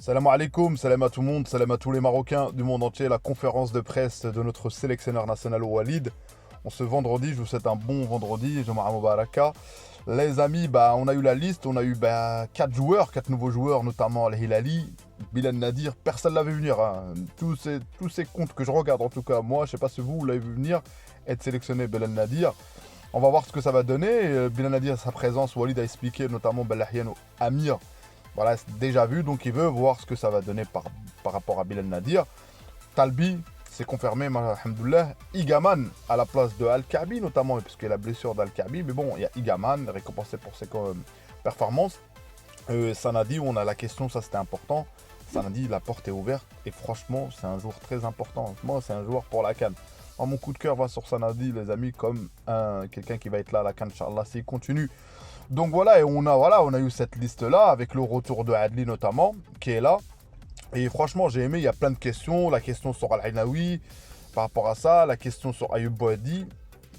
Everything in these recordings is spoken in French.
Salam alaikum, salam à tout le monde, salam à tous les Marocains du monde entier. La conférence de presse de notre sélectionneur national Walid. On ce vendredi, je vous souhaite un bon vendredi. Jumu'ah Mubaraka. Les amis, on a eu la liste, on a eu 4 joueurs, 4 nouveaux joueurs, notamment Al-Hilali, Bilal Nadir. Personne ne l'avait vu venir. Tous ces comptes que je regarde, en tout cas, moi, je sais pas si vous l'avez vu venir, être sélectionné Bilal Nadir. On va voir ce que ça va donner. Bilal Nadir, sa présence, Walid a expliqué, notamment Belahiano Amir. Voilà, c'est déjà vu, donc il veut voir ce que ça va donner par rapport à Bilal Nadir. Talbi, c'est confirmé, alhamdoulilah. Igaman à la place de Al-Kaabi, notamment, puisqu'il y a la blessure d'Al-Kaabi. Mais bon, il y a Igaman, récompensé pour ses performances. Sanadi, on a la question, ça c'était important. Sanadi, la porte est ouverte. Et franchement, c'est un joueur très important. Moi, c'est un joueur pour la CAN. Mon coup de cœur va sur Sanadi, les amis, comme quelqu'un qui va être là à la CAN, Inch'Allah, s'il continue. Donc voilà, et on a eu cette liste-là, avec le retour de Adli notamment, qui est là. Et franchement, j'ai aimé, il y a plein de questions. La question sur Al-Ainaoui, par rapport à ça. La question sur Ayoub Boadi,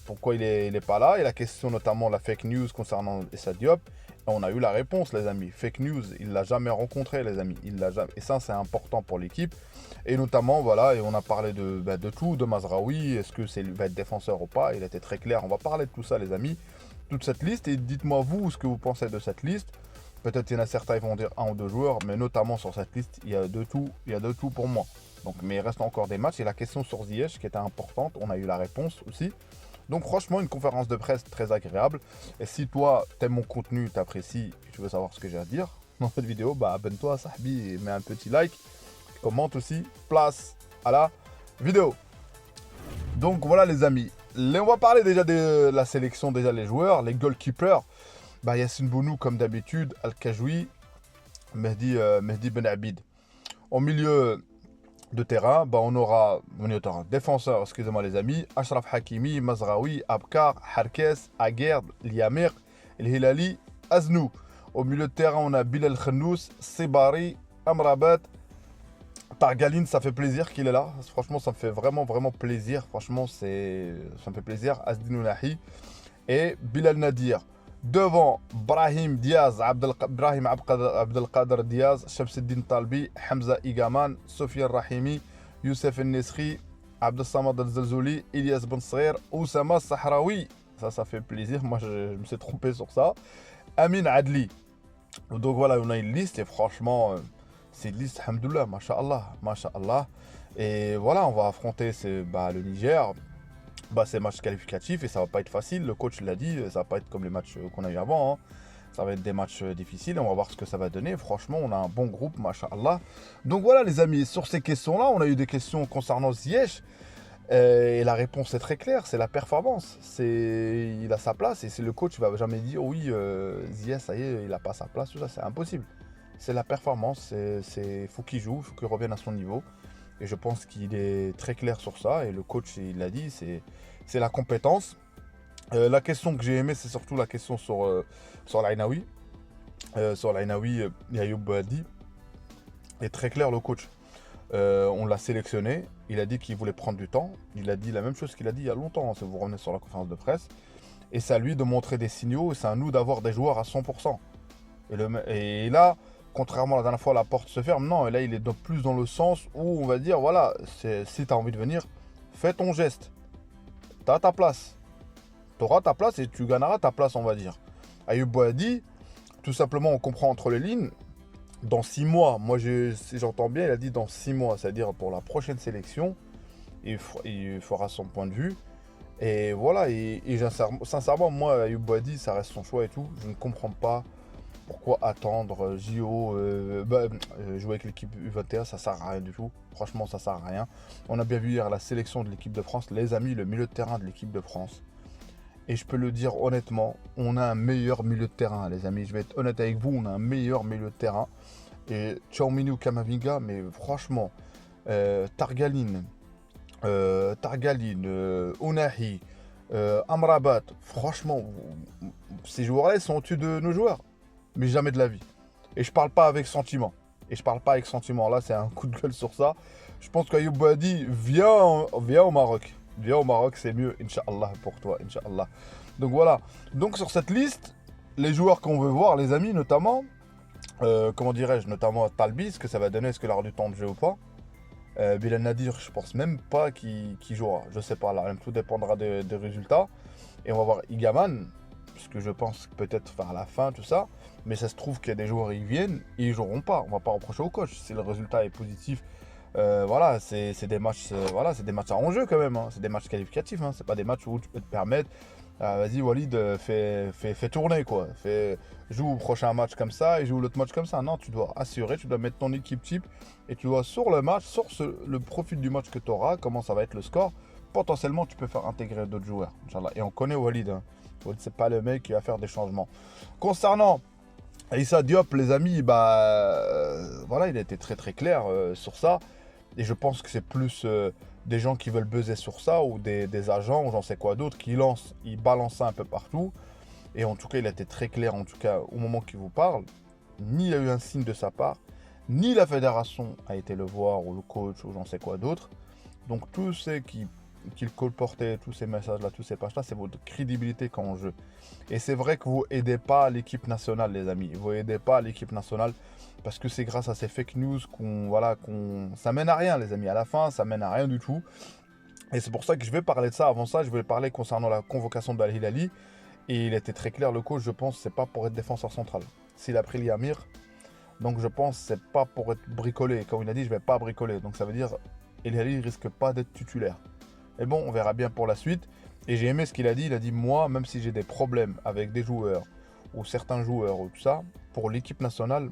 pourquoi il est pas là. Et la question notamment, la fake news concernant Issa Diop. Et on a eu la réponse, les amis. Fake news, il l'a jamais rencontré, les amis. Il l'a jamais. Et ça, c'est important pour l'équipe. Et notamment, voilà, et on a parlé de tout, de Mazraoui. Est-ce que il va être défenseur ou pas? Il était très clair. On va parler de tout ça, les amis. Toute cette liste, et dites-moi vous ce que vous pensez de cette liste. Peut-être il y en a certains qui vont dire un ou deux joueurs, mais notamment sur cette liste, il y a de tout pour moi. Donc, mais il reste encore des matchs. Et la question sur Ziyech qui était importante, on a eu la réponse aussi. Donc franchement, une conférence de presse très agréable. Et si toi, t'aimes mon contenu, t'apprécies, et tu veux savoir ce que j'ai à dire dans cette vidéo, abonne-toi, sahbi, et mets un petit like, commente aussi, place à la vidéo. Donc voilà les amis. On va parler déjà de la sélection, déjà les joueurs, les goalkeepers. Yassine Bounou comme d'habitude, Al-Kajoui, Mehdi Ben Abid. Au milieu de terrain, on aura défenseur, excusez-moi les amis, Ashraf Hakimi, Mazraoui, Abkar, Harkes, Aguerd, Liamir, El Hilali, Aznou. Au milieu de terrain, on a Bilal Khannous, Sebari, Amrabat, Targaline. Ça fait plaisir qu'il est là. Franchement, ça me fait vraiment plaisir. Franchement, ça me fait plaisir. Asdin Ounahi et Bilal Nadir. Devant, Brahim Diaz, Brahim Abdelkader Diaz, Shamsuddin Talbi, Hamza Igaman, Sofiane Rahimi, Youssef El-Nesri, Abdelsamad El-Zelzouli, Ilyas Ben Saghir, Oussama Sahraoui. Ça fait plaisir. Moi, je me suis trompé sur ça. Amin Adli. Donc voilà, on a une liste et franchement, c'est une liste, alhamdoulilah, masha'Allah. Et voilà, on va affronter le Niger. C'est match qualificatif et ça va pas être facile. Le coach l'a dit, ça va pas être comme les matchs qu'on a eu avant. Ça va être des matchs difficiles. On va voir ce que ça va donner. Franchement, on a un bon groupe, masha'Allah. Donc voilà, les amis, sur ces questions-là, on a eu des questions concernant Ziyech. Et la réponse est très claire, c'est la performance. Il a sa place et c'est le coach qui va jamais dire oui, Ziyech, ça y est, il a pas sa place. Tout ça, c'est impossible. C'est la performance. Faut qu'il joue, faut qu'il revienne à son niveau. Et je pense qu'il est très clair sur ça. Et le coach, il l'a dit, c'est la compétence. La question que j'ai aimée, c'est surtout la question sur l'Ainaoui. Sur l'Ainaoui, Ayoub Boadi. Il est très clair, le coach. On l'a sélectionné. Il a dit qu'il voulait prendre du temps. Il a dit la même chose qu'il a dit il y a longtemps, si vous revenez sur la conférence de presse. Et c'est à lui de montrer des signaux. Et c'est à nous d'avoir des joueurs à 100%. Et là, contrairement à la dernière fois, la porte se ferme. Non, et là, il est plus dans le sens où on va dire, voilà, si tu as envie de venir, fais ton geste. Tu as ta place. Tu auras ta place et tu gagneras ta place, on va dire. Ayoub Boadi, tout simplement, on comprend entre les lignes. Dans 6 mois, si j'entends bien, il a dit dans 6 mois, c'est-à-dire pour la prochaine sélection, il fera son point de vue. Et voilà, et sincèrement, moi, Ayoub Boadi, ça reste son choix et tout. Je ne comprends pas. Pourquoi attendre JO, jouer avec l'équipe U21, ça sert à rien du tout. Franchement, ça sert à rien. On a bien vu hier la sélection de l'équipe de France. Les amis, le milieu de terrain de l'équipe de France. Et je peux le dire honnêtement, on a un meilleur milieu de terrain, les amis. Je vais être honnête avec vous, on a un meilleur milieu de terrain. Et Tchouaméni ou Kamavinga, mais franchement, Targaline, Ounahi, Amrabat, franchement, ces joueurs-là, ils sont au-dessus de nos joueurs. Mais jamais de la vie. Et je parle pas avec sentiment. Là, c'est un coup de gueule sur ça. Je pense qu'Ayoub Boadi vient au Maroc. Viens au Maroc, c'est mieux, Inch'Allah, pour toi, Inch'Allah. Donc voilà. Donc sur cette liste, les joueurs qu'on veut voir, les amis, notamment, comment dirais-je, notamment à Talbi, ce que ça va donner, est-ce qu'il aura du temps de jeu ou pas. Bilal Nadir, je pense même pas qu'il jouera. Je sais pas, là, tout dépendra des résultats. Et on va voir Igaman, puisque je pense peut-être vers la fin, tout ça. Mais ça se trouve qu'il y a des joueurs, ils viennent, ils joueront pas. On va pas reprocher au coach. Si le résultat est positif, voilà, c'est des matchs, voilà, c'est des matchs à enjeu quand même. Hein. C'est des matchs qualificatifs. Hein. C'est pas des matchs où tu peux te permettre. Vas-y Walid, fais tourner quoi. Joue au prochain match comme ça et joue l'autre match comme ça. Non, tu dois assurer, tu dois mettre ton équipe type et tu dois sur le match, le profil du match que tu auras, comment ça va être le score. Potentiellement, tu peux faire intégrer d'autres joueurs. Inch'Allah. Et on connaît Walid. Hein. Walid, c'est pas le mec qui va faire des changements. Concernant Issa Diop, les amis, voilà, il a été très très clair sur ça. Et je pense que c'est plus des gens qui veulent buzzer sur ça ou des agents ou j'en sais quoi d'autre qui lancent, ils balancent ça un peu partout. Et en tout cas, il a été très clair, en tout cas, au moment qu'il vous parle. Ni il y a eu un signe de sa part, ni la fédération a été le voir ou le coach ou j'en sais quoi d'autre. Donc tous ceux qui colportaient tous ces messages-là, tous ces pages-là, c'est votre crédibilité quand on joue. Et c'est vrai que vous aidez pas l'équipe nationale, les amis. Vous aidez pas l'équipe nationale parce que c'est grâce à ces fake news ça mène à rien, les amis. À la fin, ça mène à rien du tout. Et c'est pour ça que je vais parler de ça. Avant ça, je vais parler concernant la convocation d'Al Hilali. Et il était très clair, le coach, je pense, c'est pas pour être défenseur central. S'il a pris Liamir, donc je pense c'est pas pour être bricolé. Comme il a dit, je vais pas bricoler. Donc ça veut dire El Hilali risque pas d'être titulaire. Mais bon, on verra bien pour la suite. Et j'ai aimé ce qu'il a dit. Il a dit, moi, même si j'ai des problèmes avec des joueurs ou certains joueurs ou tout ça, pour l'équipe nationale,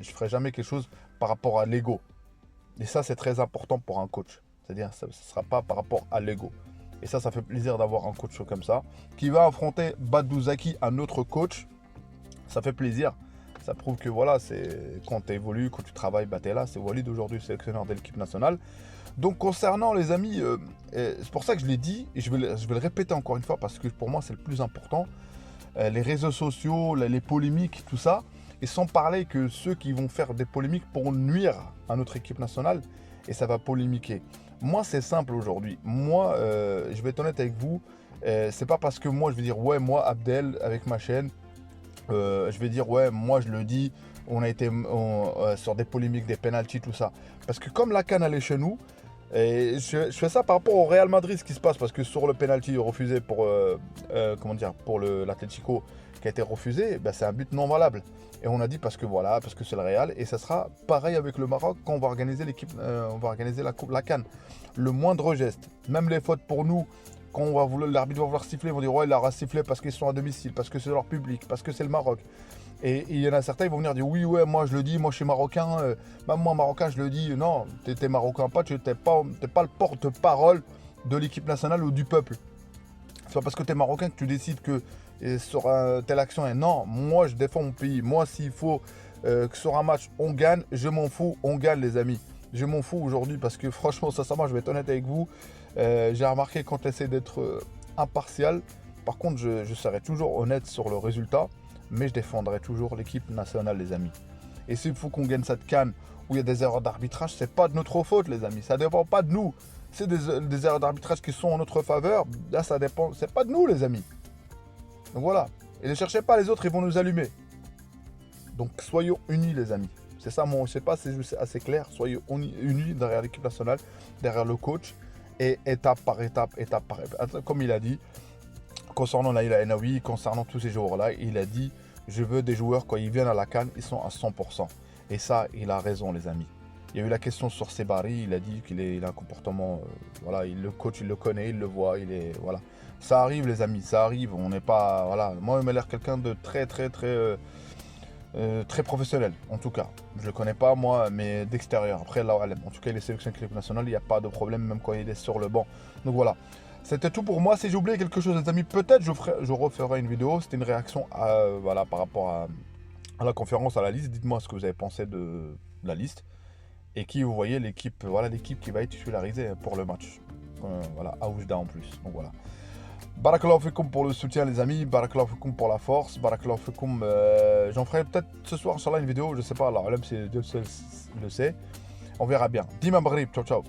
je ferai jamais quelque chose par rapport à l'ego. Et ça, c'est très important pour un coach. C'est-à-dire, ce ne sera pas par rapport à l'ego. Et ça fait plaisir d'avoir un coach comme ça, qui va affronter Badou Zaki, un autre coach. Ça fait plaisir. Ça prouve que voilà, c'est quand tu évolues, quand tu travailles, tu es là. C'est Walid aujourd'hui, sélectionneur de l'équipe nationale. Donc concernant les amis, c'est pour ça que je l'ai dit, et je vais le répéter encore une fois, parce que pour moi c'est le plus important. Les réseaux sociaux, les polémiques, tout ça. Et sans parler que ceux qui vont faire des polémiques pour nuire à notre équipe nationale, et ça va polémiquer. Moi, c'est simple aujourd'hui. Moi, je vais être honnête avec vous. C'est pas parce que moi, je vais dire, ouais, moi, Abdel, avec ma chaîne, je vais dire, ouais, moi, je le dis, on a été sur des polémiques, des penalties, tout ça. Parce que comme la CAN, elle est chez nous, et je fais ça par rapport au Real Madrid, ce qui se passe, parce que sur le penalty refusé pour, pour l'Atlético, qui a été refusé, ben, c'est un but non valable. Et on a dit parce que voilà, parce que c'est le Real, et ça sera pareil avec le Maroc quand on va organiser on va organiser la CAN. Le moindre geste, même les fautes pour nous, quand l'arbitre va vouloir siffler, ils vont dire ouais, il aura sifflé parce qu'ils sont à domicile, parce que c'est leur public, parce que c'est le Maroc. Et il y en a certains, ils vont venir dire oui, ouais, moi je le dis, moi je suis marocain, même moi marocain je le dis. Non, t'es marocain pas, t'es pas le porte-parole de l'équipe nationale ou du peuple. C'est pas parce que t'es marocain que tu décides que sur telle action, et non, moi je défends mon pays. Moi s'il faut que sur un match on gagne, je m'en fous, on gagne les amis. Je m'en fous aujourd'hui parce que franchement, sincèrement, je vais être honnête avec vous. J'ai remarqué quand tu essaies d'être impartial, par contre je serai toujours honnête sur le résultat. Mais je défendrai toujours l'équipe nationale, les amis. Et s'il faut qu'on gagne cette CAN où il y a des erreurs d'arbitrage, c'est pas de notre faute, les amis. Ça dépend pas de nous. C'est des erreurs d'arbitrage qui sont en notre faveur. Là, ça dépend. C'est pas de nous, les amis. Donc voilà. Et ne cherchez pas les autres, ils vont nous allumer. Donc soyons unis, les amis. C'est ça, je sais pas si c'est assez clair. Soyons unis derrière l'équipe nationale, derrière le coach. Et étape par étape, comme il a dit. Concernant Naïla Enaoui, concernant tous ces joueurs-là, il a dit je veux des joueurs, quand ils viennent à la CAN, ils sont à 100%. Et ça, il a raison, les amis. Il y a eu la question sur Sebari, il a dit qu'il a un comportement, voilà, le coach, il le connaît, il le voit, voilà. Ça arrive, les amis, ça arrive. On n'est pas, voilà. Moi, il m'a l'air quelqu'un de très professionnel, en tout cas. Je le connais pas, moi, mais d'extérieur. Après, là, en tout cas, il est sélectionné avec l'équipe nationale, il n'y a pas de problème, même quand il est sur le banc. Donc voilà. C'était tout pour moi. Si j'ai oublié quelque chose, les amis, peut-être je referai une vidéo. C'était une réaction voilà, par rapport à la conférence, à la liste. Dites-moi ce que vous avez pensé de la liste. Et qui vous voyez l'équipe, voilà, l'équipe qui va être titularisée pour le match. Voilà, à Oujda en plus. Donc voilà. Barakallahu fikoum pour le soutien, les amis. Barakallahu fikoum pour la force. Barakallahu fikoum. J'en ferai peut-être ce soir, inchallah, une vidéo. Je sais pas. Alors, même si Dieu le sait. On verra bien. Dima Maghrib. Ciao, ciao.